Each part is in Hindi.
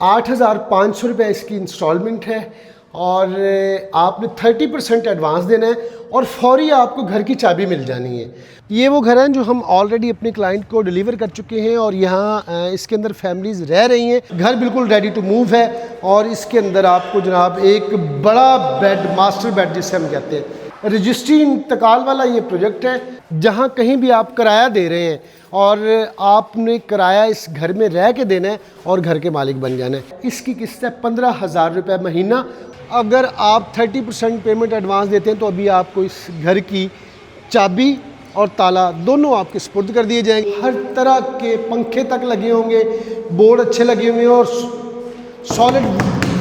8,500 रुपये इसकी इंस्टॉलमेंट है और आपने 30% एडवांस देना है और फौरी आपको घर की चाबी मिल जानी है। ये वो घर हैं जो हम ऑलरेडी अपने क्लाइंट को डिलीवर कर चुके हैं और यहाँ इसके अंदर फैमिलीज़ रह रही हैं। घर बिल्कुल रेडी टू मूव है और इसके अंदर आपको जनाब एक बड़ा बेड, मास्टर बेड जिसे हम कहते हैं, रजिस्ट्री इंतकाल वाला ये प्रोजेक्ट है। जहाँ कहीं भी आप किराया दे रहे हैं और आपने किराया इस घर में रह के देना है और घर के मालिक बन जाना है। इसकी किस्त है 15,000 रुपये महीना। अगर आप 30% पेमेंट एडवांस देते हैं तो अभी आपको इस घर की चाबी और ताला दोनों आपके सुपुर्द कर दिए जाएंगे। हर तरह के पंखे तक लगे होंगे, बोर्ड अच्छे लगे हुए हैं और सॉलिड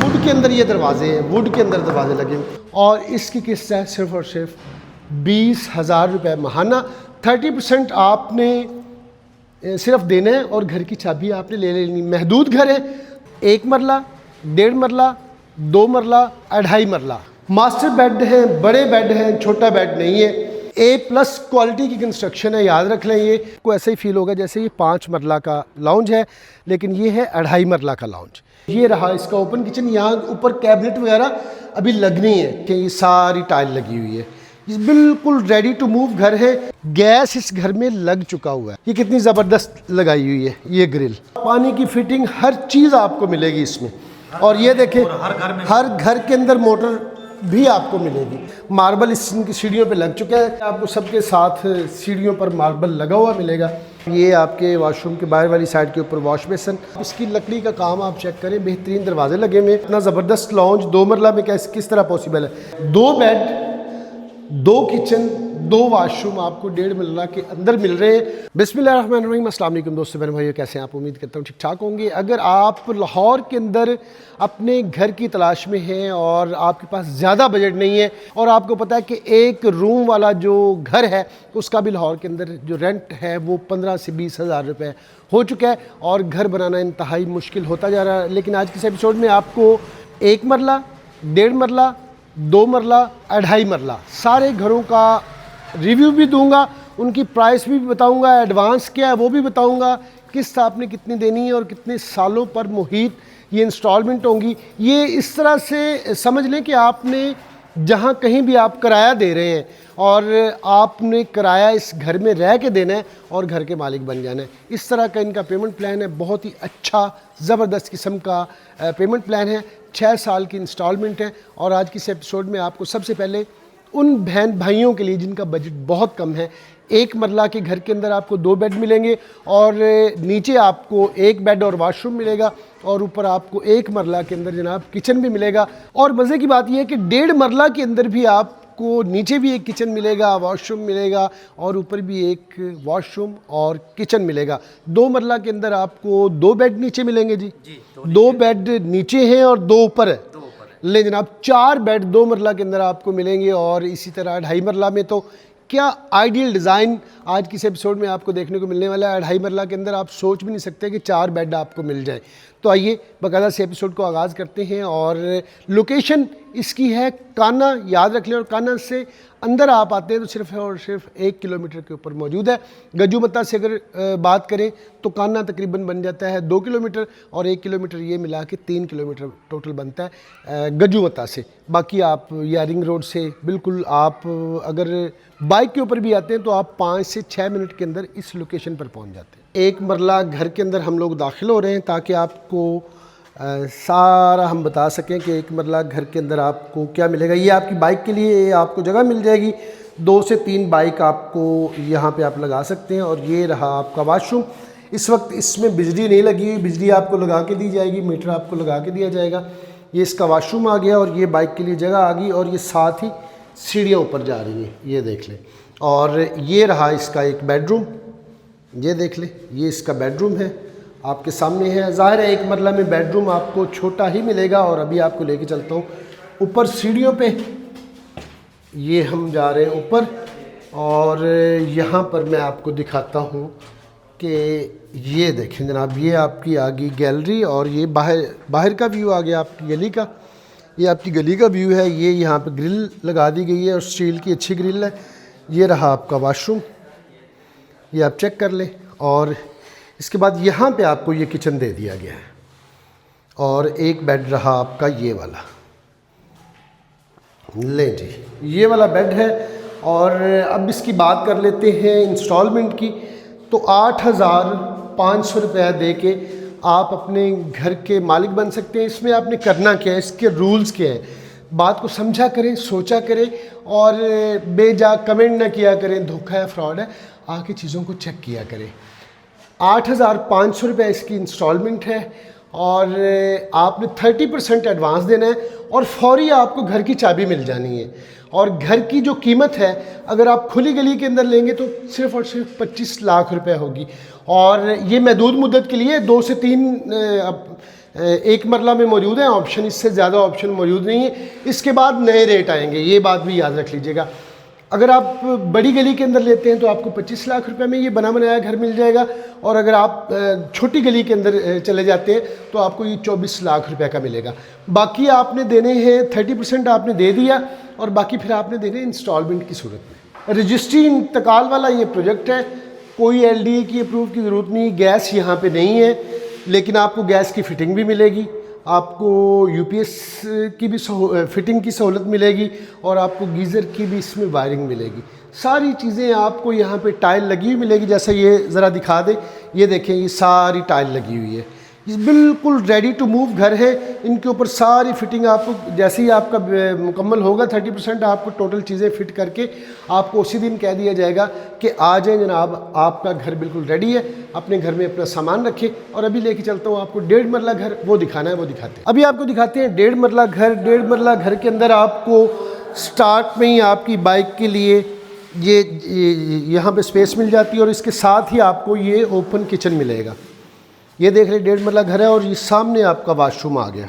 वुड के अंदर ये दरवाजे हैं, वुड के अंदर दरवाजे लगे हुए और इसकी किस्त है सिर्फ और सिर्फ 20,000 रुपये माहाना। 30% आपने सिर्फ देना है और घर की चाबी आपने ले लेनी। महदूद घर है, 1 मरला, 1.5 मरला, 2 मरला, 2.5 मरला। मास्टर बेड हैं, बड़े बेड हैं, छोटा बेड नहीं है। A+ क्वालिटी की कंस्ट्रक्शन है, याद रख लें। ये को ऐसे ही फील होगा जैसे ये 5 मरला का लाउंज है, लेकिन ये है 2.5 मरला का लाउंज। ये रहा इसका ओपन किचन। यहाँ ऊपर कैबिनेट वगैरह अभी लगनी है कि ये सारी टाइल लगी हुई है। ये बिल्कुल रेडी टू मूव घर है। गैस इस घर में लग चुका हुआ है। ये कितनी ज़बरदस्त लगाई हुई है ये ग्रिल, पानी की फिटिंग, हर चीज़ आपको मिलेगी इसमें। और ये देखें, हर घर के अंदर मोटर भी आपको मिलेगी। मार्बल इस की सीढ़ियों पे लग चुका है, आपको सबके साथ सीढ़ियों पर मार्बल लगा हुआ मिलेगा। ये आपके वॉशरूम के बाहर वाली साइड के ऊपर वॉश बेसन, इसकी लकड़ी का काम आप चेक करें, बेहतरीन दरवाजे लगे हुए। इतना ज़बरदस्त लॉन्च 2 मरला में किस तरह पॉसिबल है। 2 बेड, 2 किचन, 2 वाशरूम आपको 1.5 मरला के अंदर मिल रहे हैं। बिस्मिल्लाहिर्रहमानिर्रहीम। अस्सलाम वालेकुम दोस्तों, बहन भाइयों, कैसे हैं आप? उम्मीद करता हूँ ठीक ठाक होंगे। अगर आप लाहौर के अंदर अपने घर की तलाश में हैं और आपके पास ज़्यादा बजट नहीं है और आपको पता है कि 1 रूम वाला जो घर है उसका भी लाहौर के अंदर जो रेंट है वो 15 से 20 हज़ार रुपये हो चुका है और घर बनाना इंतहाई मुश्किल होता जा रहा है। लेकिन आज के इस एपिसोड में आपको 1 मरला, 1.5 मरला, 2 मरला, 2.5 मरला सारे घरों का रिव्यू भी दूंगा, उनकी प्राइस भी बताऊंगा, एडवांस क्या है वो भी बताऊंगा, किस्त आपने कितनी देनी है और कितने सालों पर मुहित ये इंस्टॉलमेंट होंगी। ये इस तरह से समझ लें कि आपने जहाँ कहीं भी आप किराया दे रहे हैं और आपने किराया इस घर में रह के देना है और घर के मालिक बन जाना है। इस तरह का इनका पेमेंट प्लान है, बहुत ही अच्छा ज़बरदस्त किस्म का पेमेंट प्लान है। 6 साल की इंस्टॉलमेंट है और आज की इस एपिसोड में आपको सबसे पहले उन बहन भाइयों के लिए जिनका बजट बहुत कम है, 1 मरला के घर के अंदर आपको 2 बेड मिलेंगे और नीचे आपको 1 बेड और वाशरूम मिलेगा और ऊपर आपको 1 मरला के अंदर जनाब किचन भी मिलेगा। और मज़े की बात यह है कि 1.5 मरला के अंदर भी आपको नीचे भी एक किचन मिलेगा, वॉशरूम मिलेगा और ऊपर भी एक वॉशरूम और किचन मिलेगा। 2 मरला के अंदर आपको 2 बेड नीचे मिलेंगे जी 2 बेड नीचे हैं और 2 ऊपर है। ले जनाब 4 बेड 2 मरला के अंदर आपको मिलेंगे और इसी तरह 2.5 मरला में तो क्या आइडियल डिज़ाइन आज की इस एपिसोड में आपको देखने को मिलने वाला है। 2.5 मरला के अंदर आप सोच भी नहीं सकते कि 4 बेड आपको मिल जाए। तो आइए बाकायदा से एपिसोड को आगाज़ करते हैं और लोकेशन इसकी है कान्ना, याद रख लें। और कान्ना से अंदर आप आते हैं तो सिर्फ और सिर्फ 1 किलोमीटर के ऊपर मौजूद है। गजूमता से अगर बात करें तो कान्ना तकरीबन बन जाता है 2 किलोमीटर और 1 किलोमीटर ये मिला के 3 किलोमीटर टोटल बनता है गजूमता से। बाकी आप या रिंग रोड से बिल्कुल आप अगर बाइक के ऊपर भी आते हैं तो आप 5 से 6 मिनट के अंदर इस लोकेशन पर पहुंच जाते हैं। 1 मरला घर के अंदर हम लोग दाखिल हो रहे हैं ताकि आपको सारा हम बता सकें कि 1 मरला घर के अंदर आपको क्या मिलेगा। ये आपकी बाइक के लिए आपको जगह मिल जाएगी, 2 से 3 बाइक आपको यहाँ पे आप लगा सकते हैं। और ये रहा आपका वाशरूम। इस वक्त इसमें बिजली नहीं लगी हुई, बिजली आपको लगा के दी जाएगी, मीटर आपको लगा के दिया जाएगा। ये इसका वाशरूम आ गया और ये बाइक के लिए जगह आ गई और ये साथ ही सीढ़ियाँ ऊपर जा रही हैं, ये देख लें। और ये रहा इसका एक बेडरूम, ये देख लें, ये इसका बेडरूम है आपके सामने है। ज़ाहिर है 1 मरला में बेडरूम आपको छोटा ही मिलेगा। और अभी आपको लेके चलता हूँ ऊपर सीढ़ियों पे। ये हम जा रहे हैं ऊपर और यहाँ पर मैं आपको दिखाता हूँ कि ये देखें जनाब, ये आपकी आ गई गैलरी और ये बाहर का व्यू आ गया आपकी गली का। ये आपकी गली का व्यू है। ये यहाँ पे ग्रिल लगा दी गई है और स्टील की अच्छी ग्रिल है। ये रहा आपका वाशरूम, ये आप चेक कर लें। और इसके बाद यहाँ पे आपको ये किचन दे दिया गया है और एक बेड रहा आपका ये वाला। लें जी, ये वाला बेड है। और अब इसकी बात कर लेते हैं इंस्टॉलमेंट की। तो 8,500 रुपया दे के आप अपने घर के मालिक बन सकते हैं। इसमें आपने करना क्या है, इसके रूल्स क्या हैं, बात को समझा करें, सोचा करें और बेजा कमेंट ना किया करें, धोखा है, फ्रॉड है, आके चीज़ों को चेक किया करें। 8,500 रुपये इसकी इंस्टॉलमेंट है और आपने 30% एडवांस देना है और फौरी आपको घर की चाबी मिल जानी है। और घर की जो कीमत है, अगर आप खुली गली के अंदर लेंगे तो सिर्फ़ और सिर्फ 25 लाख रुपए होगी। और ये महदूद मुद्दत के लिए 2 से 3 एक मरला में मौजूद है ऑप्शन, इससे ज़्यादा ऑप्शन मौजूद नहीं है। इसके बाद नए रेट आएंगे, ये बात भी याद रख लीजिएगा। अगर आप बड़ी गली के अंदर लेते हैं तो आपको 25 लाख रुपए में ये बना बनाया घर मिल जाएगा। और अगर आप छोटी गली के अंदर चले जाते हैं तो आपको ये 24 लाख रुपए का मिलेगा। बाकी आपने देने हैं 30% आपने दे दिया और बाकी फिर आपने देने इंस्टॉलमेंट की सूरत में। रजिस्ट्री इंतकाल वाला ये प्रोजेक्ट है, कोई LDA की अप्रूव की ज़रूरत नहीं। गैस यहाँ पे नहीं है, लेकिन आपको गैस की फ़िटिंग भी मिलेगी, आपको UPS की भी फिटिंग की सहूलत मिलेगी और आपको गीज़र की भी इसमें वायरिंग मिलेगी। सारी चीज़ें आपको यहाँ पे टाइल लगी हुई मिलेगी। जैसे ये ज़रा दिखा दे, ये देखें, ये सारी टाइल लगी हुई है। ये बिल्कुल रेडी टू मूव घर है। इनके ऊपर सारी फिटिंग आपको जैसे ही आपका मुकम्मल होगा 30% आपको टोटल चीज़ें फिट करके आपको उसी दिन कह दिया जाएगा कि आ जाएं जनाब, आपका घर बिल्कुल रेडी है, अपने घर में अपना सामान रखें। और अभी लेके चलता हूँ आपको 1.5 मरला घर, वो दिखाना है, वो दिखाते हैं। अभी आपको दिखाते हैं 1.5 मरला घर। 1.5 मरला घर के अंदर आपको स्टार्ट में ही आपकी बाइक के लिए ये यहाँ पे स्पेस मिल जाती है और इसके साथ ही आपको ये ओपन किचन मिलेगा। ये देख रहे 1.5 मरला घर है और ये सामने आपका वाशरूम आ गया।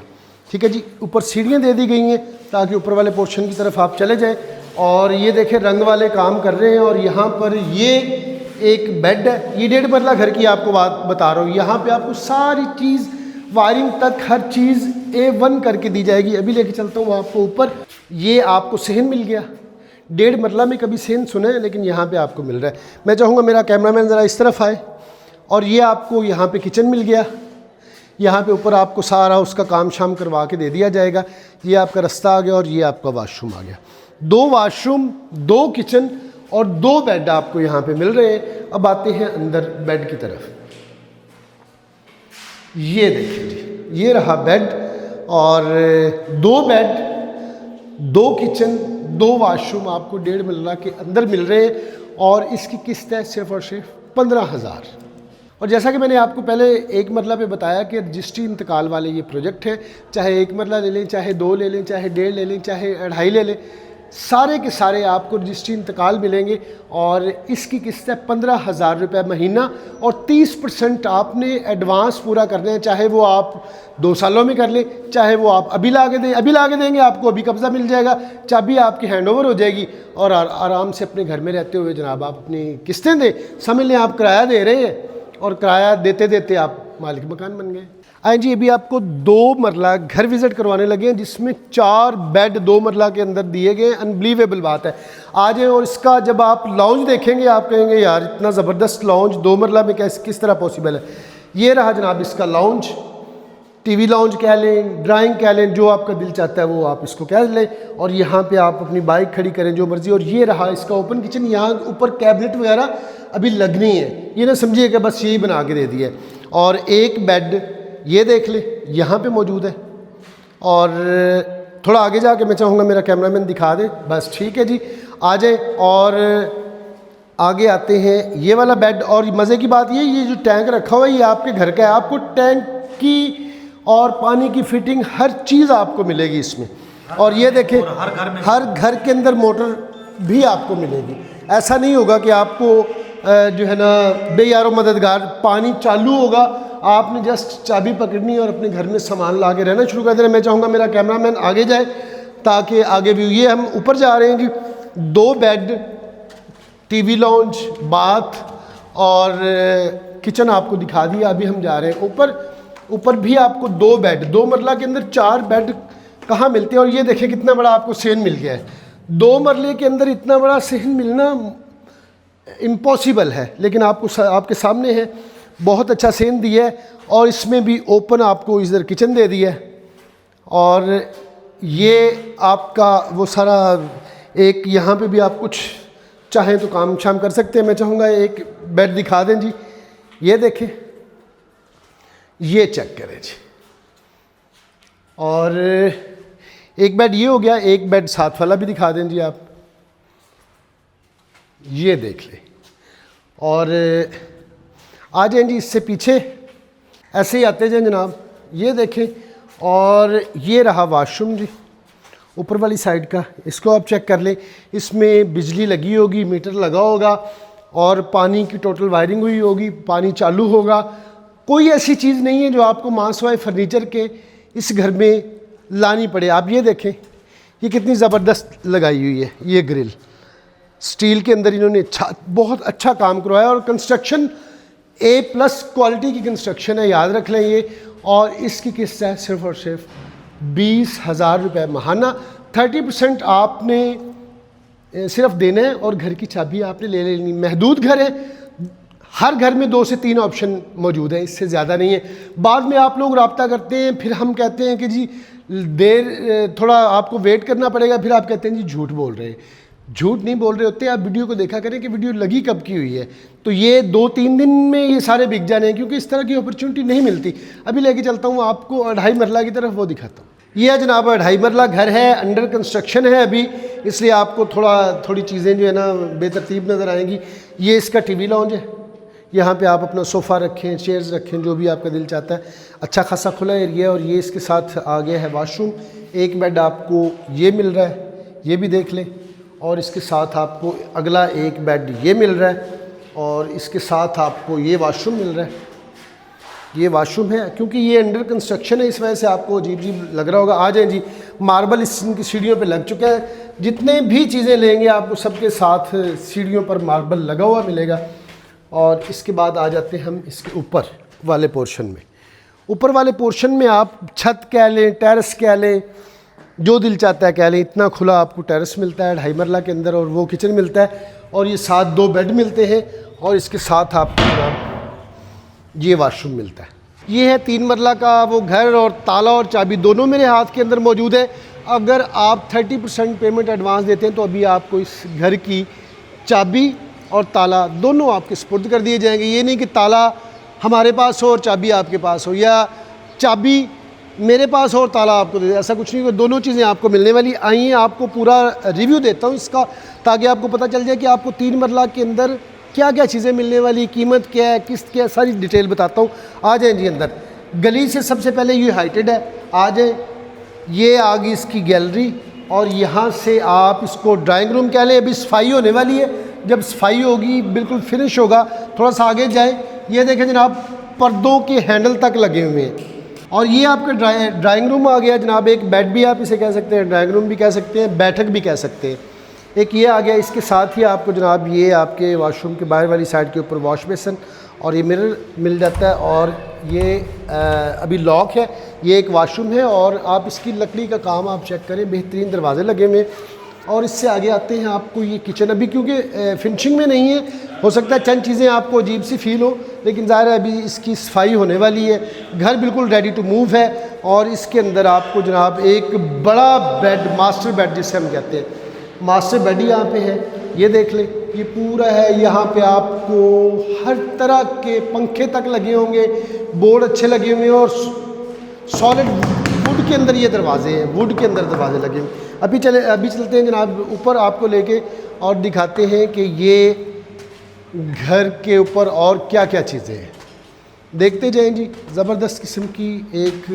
ठीक है जी, ऊपर सीढ़ियाँ दे दी गई हैं ताकि ऊपर वाले पोर्शन की तरफ आप चले जाएं। और ये देखें रंग वाले काम कर रहे हैं। और यहाँ पर ये एक बेड है। ये 1.5 मरला घर की आपको बात बता रहा हूँ। यहाँ पे आपको सारी चीज़ वायरिंग तक हर चीज़ A1 करके दी जाएगी। अभी लेके चलता हूँ आपको ऊपर। ये आपको सहन मिल गया। 1.5 मरला में कभी सहन सुना है, लेकिन यहाँ पे आपको मिल रहा है। मैं चाहूँगा मेरा कैमरामैन ज़रा इस तरफ आए। और ये आपको यहाँ पे किचन मिल गया। यहाँ पे ऊपर आपको सारा उसका काम शाम करवा के दे दिया जाएगा। ये आपका रास्ता आ गया और ये आपका वाशरूम आ गया। 2 वाशरूम, 2 किचन और 2 बेड आपको यहाँ पे मिल रहे हैं। अब आते हैं अंदर बेड की तरफ। ये देखिए जी, ये रहा बेड और 2 बेड, 2 किचन, 2 वाशरूम आपको 1.5 मरला के अंदर मिल रहे हैं। और इसकी किस्त है सिर्फ और सिर्फ 15,000। और जैसा कि मैंने आपको पहले 1 मरला पे बताया कि रजिस्ट्री इंतकाल वाले ये प्रोजेक्ट है। चाहे 1 मरला ले लें, चाहे 2 ले लें, चाहे 1.5 ले लें, चाहे 2.5 ले लें, सारे के सारे आपको रजिस्ट्री इंतकाल मिलेंगे। और इसकी किस्त है 15,000 रुपये महीना और 30% आपने एडवांस पूरा करना है। चाहे वो आप 2 सालों में कर लें, चाहे वो आप अभी ला के दें, अभी ला के देंगे आपको अभी कब्ज़ा मिल जाएगा, चाबी आपकी हैंडओवर हो जाएगी और आराम से अपने घर में रहते हुए जनाब आप अपनी किस्तें दें। समझ लें आप किराया दे रहे हैं और किराया देते देते आप मालिक मकान बन गए। आए जी, अभी आपको 2 मरला घर विज़िट करवाने लगे हैं जिसमें 4 बेड 2 मरला के अंदर दिए गए। अनबिलीवेबल बात है। आ जाए और इसका जब आप लॉन्ज देखेंगे आप कहेंगे यार इतना ज़बरदस्त लॉन्ज 2 मरला में किस तरह पॉसिबल है। ये रहा जनाब इसका लॉन्ज, TV लॉन्ज कह लें, ड्राइंग कह लें, जो आपका दिल चाहता है वो आप इसको कह लें। और यहाँ पे आप अपनी बाइक खड़ी करें जो मर्ज़ी। और ये रहा इसका ओपन किचन। यहाँ ऊपर कैबिनेट वगैरह अभी लगनी है, ये ना समझिए कि बस यही बना के दे दिया है। और एक बेड ये देख ले यहाँ पे मौजूद है। और थोड़ा आगे जाके मैं चाहूँगा मेरा कैमरामैन दिखा दे। बस ठीक है जी, आ जाए। और आगे आते हैं ये वाला बेड। और मज़े की बात ये जो टैंक रखा हुआ है ये आपके घर का है। आपको टैंक की और पानी की फिटिंग हर चीज़ आपको मिलेगी इसमें। और ये देखें हर घर के अंदर मोटर भी आपको मिलेगी। ऐसा नहीं होगा कि आपको जो है ना बेयारो मददगार पानी चालू होगा, आपने जस्ट चाबी पकड़नी है और अपने घर में सामान ला के रहना शुरू कर देना। मैं चाहूँगा मेरा कैमरामैन आगे जाए ताकि आगे भी ये हम ऊपर जा रहे हैं जी। 2 बेड, TV लॉन्ज, बाथ और किचन आपको दिखा दिया। अभी हम जा रहे हैं ऊपर भी आपको 2 बेड, 2 मरला के अंदर 4 बेड कहाँ मिलते हैं। और ये देखें कितना बड़ा आपको सहन मिल गया है। 2 मरले के अंदर इतना बड़ा सहन मिलना इम्पॉसिबल है, लेकिन आपको आपके सामने है। बहुत अच्छा सहन दिया है। और इसमें भी ओपन आपको इधर किचन दे दिया है। और ये आपका वो सारा एक यहाँ पे भी आप कुछ चाहें तो काम शाम कर सकते हैं। मैं चाहूँगा एक बेड दिखा दें जी, ये देखें, ये चेक करें जी। और एक बेड ये हो गया, एक बेड साथ वाला भी दिखा दें जी आप, ये देख लें। और आ जाएं जी इससे पीछे, ऐसे ही आते जाएं जनाब, ये देखें। और ये रहा वाशरूम जी, ऊपर वाली साइड का, इसको आप चेक कर लें। इसमें बिजली लगी होगी, मीटर लगा होगा और पानी की टोटल वायरिंग हुई होगी, पानी चालू होगा। कोई ऐसी चीज़ नहीं है जो आपको मांसवाए फर्नीचर के इस घर में लानी पड़े। आप ये देखें, ये कितनी ज़बरदस्त लगाई हुई है, ये ग्रिल स्टील के अंदर इन्होंने बहुत अच्छा काम करवाया। और कंस्ट्रक्शन A+ क्वालिटी की कंस्ट्रक्शन है, याद रख लें ये। और इसकी किस्त है सिर्फ और सिर्फ 20,000 रुपये माहाना। 30% आपने सिर्फ देना है और घर की चाबी आपने ले लेनी। महदूद घर है, हर घर में 2 से 3 ऑप्शन मौजूद है, इससे ज़्यादा नहीं है। बाद में आप लोग रब्ता करते हैं, फिर हम कहते हैं कि जी देर थोड़ा आपको वेट करना पड़ेगा, फिर आप कहते हैं जी झूठ बोल रहे हैं। झूठ नहीं बोल रहे होते, आप वीडियो को देखा करें कि वीडियो लगी कब की हुई है। तो ये 2-3 दिन में ये सारे बिक जाने हैं, क्योंकि इस तरह की अपॉर्चुनिटी नहीं मिलती। अभी लेके चलता हूँ आपको 2.5 मरला की तरफ, वो दिखाता हूँ। ये जनाब 2.5 मरला घर है, अंडर कंस्ट्रक्शन है अभी, इसलिए आपको थोड़ी चीज़ें जो है ना बेतरतीब नज़र आएंगी। ये इसका टीवी लॉन्ज है, यहाँ पे आप अपना सोफ़ा रखें, चेयर्स रखें, जो भी आपका दिल चाहता है। अच्छा खासा खुला एरिया है। और ये इसके साथ आ गया है वाशरूम। एक बेड आपको ये मिल रहा है, ये भी देख लें। और इसके साथ आपको अगला एक बेड ये मिल रहा है। और इसके साथ आपको ये वाशरूम मिल रहा है, ये वाशरूम है। क्योंकि ये अंडर कंस्ट्रक्शन है, इस वजह से आपको अजीब लग रहा होगा। आ जाए जी, मार्बल इस की सीढ़ियों पे लग चुका है। जितने भी चीज़ें लेंगे आपको सबके साथ सीढ़ियों पर मार्बल लगा हुआ मिलेगा। और इसके बाद आ जाते हैं हम इसके ऊपर वाले पोर्शन में। ऊपर वाले पोर्शन में आप छत कह लें, टेरेस कह लें, जो दिल चाहता है कह लें। इतना खुला आपको टेरेस मिलता है 2.5 मरला के अंदर, और वो किचन मिलता है। और ये साथ 2 बेड मिलते हैं। और इसके साथ आपको ये वाशरूम मिलता है। ये है 3 मरला का वो घर, और ताला और चाबी दोनों मेरे हाथ के अंदर मौजूद है। अगर आप 30% पेमेंट एडवांस देते हैं तो अभी आपको इस घर की चाबी और ताला दोनों आपके सुपुर्द कर दिए जाएंगे। ये नहीं कि ताला हमारे पास हो और चाबी आपके पास हो, या चाबी मेरे पास हो और ताला आपको दे, ऐसा कुछ नहीं। दोनों चीज़ें आपको मिलने वाली। आइए आपको पूरा रिव्यू देता हूँ इसका, ताकि आपको पता चल जाए कि आपको 3 मरला के अंदर क्या क्या चीज़ें मिलने वाली, कीमत क्या है, किस्त क्या है, सारी डिटेल बताता हूँ। आ जाए जी अंदर। गली से सबसे पहले ये हाइटेड है, आ जाए। ये आ गई इसकी गैलरी, और यहाँ से आप इसको ड्राइंग रूम कह लें। अभी सफाई होने वाली है, जब सफाई होगी बिल्कुल फिनिश होगा। थोड़ा सा आगे जाएँ, ये देखें जनाब, पर्दों के हैंडल तक लगे हुए हैं। और ये आपका ड्राइंग रूम आ गया जनाब। एक बेड भी आप इसे कह सकते हैं, ड्राइंग रूम भी कह सकते हैं, बैठक भी कह सकते हैं। एक ये आ गया। इसके साथ ही आपको जनाब ये आपके वाशरूम के बाहर वाली साइड के ऊपर वॉश बेसन और ये मिरर मिल जाता है। और ये अभी लॉक है, ये एक वाशरूम है। और आप इसकी लकड़ी का काम आप चेक करें, बेहतरीन दरवाजे लगे हुए। और इससे आगे आते हैं, आपको ये किचन अभी क्योंकि फिनिशिंग में नहीं है, हो सकता है चंद चीज़ें आपको अजीब सी फील हो, लेकिन ज़ाहिर है अभी इसकी सफाई होने वाली है। घर बिल्कुल रेडी टू मूव है। और इसके अंदर आपको जनाब एक बड़ा बेड, मास्टर बेड जिसे हम कहते हैं, मास्टर बेड यहाँ पे है। ये देख लें, ये पूरा है। यहाँ पे आपको हर तरह के पंखे तक लगे होंगे, बोर्ड अच्छे लगे हुए हैं, और सॉलिड वुड के अंदर ये दरवाजे हैं, वुड के अंदर दरवाजे लगे हुए। अभी चलते हैं जनाब ऊपर, आपको लेके और दिखाते हैं कि ये घर के ऊपर और क्या क्या चीज़ें हैं। देखते जाएं जी। ज़बरदस्त किस्म की एक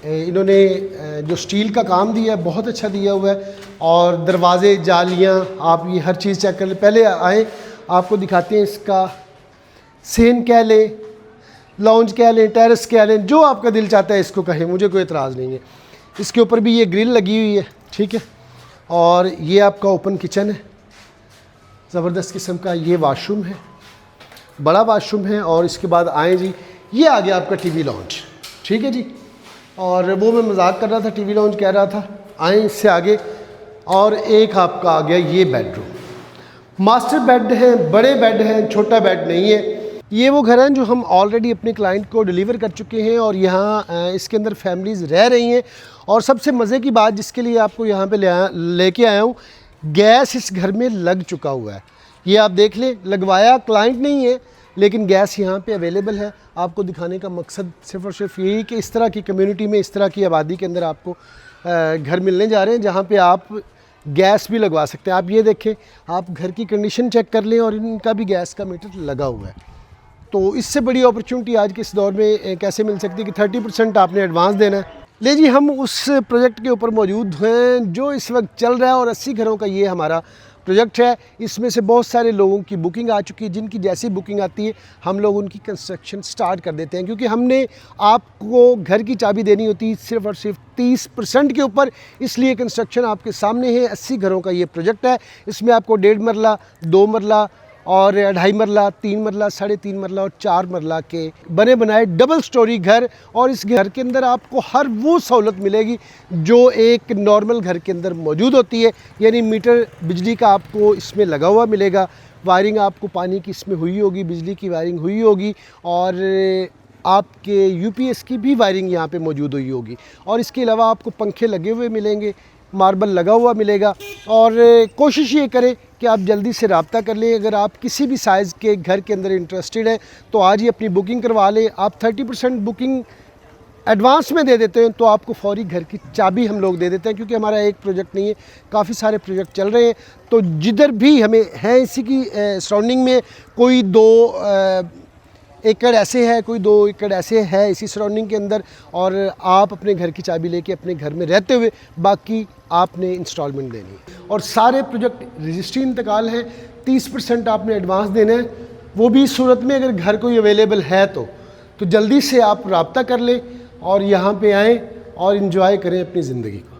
इन्होंने जो स्टील का काम दिया है बहुत अच्छा दिया हुआ है। और दरवाज़े, जालियाँ, आप ये हर चीज़ चेक कर लें। पहले आए आपको दिखाते हैं इसका सेन कह लें, लॉन्ज कह लें, टेरेस कह लें, जो आपका दिल चाहता है इसको कहें, मुझे कोई एतराज़ नहीं है। इसके ऊपर भी ये ग्रिल लगी हुई है, ठीक है। और ये आपका ओपन किचन है, ज़बरदस्त किस्म का। ये वाशरूम है, बड़ा वाशरूम है। और इसके बाद आए जी, ये आ गया आपका टीवी लॉन्च, ठीक है जी। और वो मैं मजाक कर रहा था, टीवी लॉन्च कह रहा था। आए इससे आगे, और एक आपका आ गया ये बेडरूम। मास्टर बेड है, बड़े बेड हैं, छोटा बेड नहीं है। ये वो घर हैं जो हम ऑलरेडी अपने क्लाइंट को डिलीवर कर चुके हैं और यहाँ इसके अंदर फैमिलीज़ रह रही हैं। और सबसे मज़े की बात जिसके लिए आपको यहाँ पे लेके आया हूँ, गैस इस घर में लग चुका हुआ है। ये आप देख लें, लगवाया क्लाइंट नहीं है लेकिन गैस यहाँ पे अवेलेबल है। आपको दिखाने का मकसद सिर्फ़ और सिर्फ यही कि इस तरह की कम्युनिटी में, इस तरह की आबादी के अंदर आपको घर मिलने जा रहे हैं जहाँ पे आप गैस भी लगवा सकते हैं। आप ये देखें, आप घर की कंडीशन चेक कर लें और इनका भी गैस का मीटर लगा हुआ है। तो इससे बड़ी अपॉर्चुनिटी आज के इस दौर में कैसे मिल सकती है कि 30% आपने एडवांस देना है। ले जी, हम उस प्रोजेक्ट के ऊपर मौजूद हैं जो इस वक्त चल रहा है और 80 घरों का ये हमारा प्रोजेक्ट है। इसमें से बहुत सारे लोगों की बुकिंग आ चुकी है, जिनकी जैसी बुकिंग आती है हम लोग उनकी कंस्ट्रक्शन स्टार्ट कर देते हैं, क्योंकि हमने आपको घर की चाबी देनी होती है सिर्फ़ और सिर्फ 30% के ऊपर। इसलिए कंस्ट्रक्शन आपके सामने है। 80 घरों का ये प्रोजेक्ट है। इसमें आपको 1.5 मरला, 2 मरला और 2.5 मरला, 3 मरला, 3.5 मरला और 4 मरला के बने बनाए डबल स्टोरी घर। और इस घर के अंदर आपको हर वो सहूलत मिलेगी जो एक नॉर्मल घर के अंदर मौजूद होती है। यानी मीटर बिजली का आपको इसमें लगा हुआ मिलेगा, वायरिंग आपको पानी की इसमें हुई होगी, बिजली की वायरिंग हुई होगी और आपके यूपीएस की भी वायरिंग यहाँ पे मौजूद हुई होगी। और इसके अलावा आपको पंखे लगे हुए मिलेंगे, मार्बल लगा हुआ मिलेगा। और कोशिश ये करें कि आप जल्दी से रब्ता कर लें। अगर आप किसी भी साइज़ के घर के अंदर इंटरेस्टेड हैं तो आज ही अपनी बुकिंग करवा लें। आप 30% बुकिंग एडवांस में दे देते हैं तो आपको फौरी घर की चाबी हम लोग दे देते हैं, क्योंकि हमारा एक प्रोजेक्ट नहीं है, काफ़ी सारे प्रोजेक्ट चल रहे हैं। तो जिधर भी हमें है इसी की सराउंडिंग में कोई 2 एकड़ ऐसे है, कोई 2 एकड़ ऐसे है इसी सराउंडिंग के अंदर, और आप अपने घर की चाबी लेके अपने घर में रहते हुए बाकी आपने इंस्टॉलमेंट देनी है। और सारे प्रोजेक्ट रजिस्ट्री इंतकाल हैं। 30% आपने एडवांस देना है, वो भी इस सूरत में अगर घर कोई अवेलेबल है तो जल्दी से आप रब्ता कर लें और यहाँ पे आएँ और इन्जॉय करें अपनी ज़िंदगी को।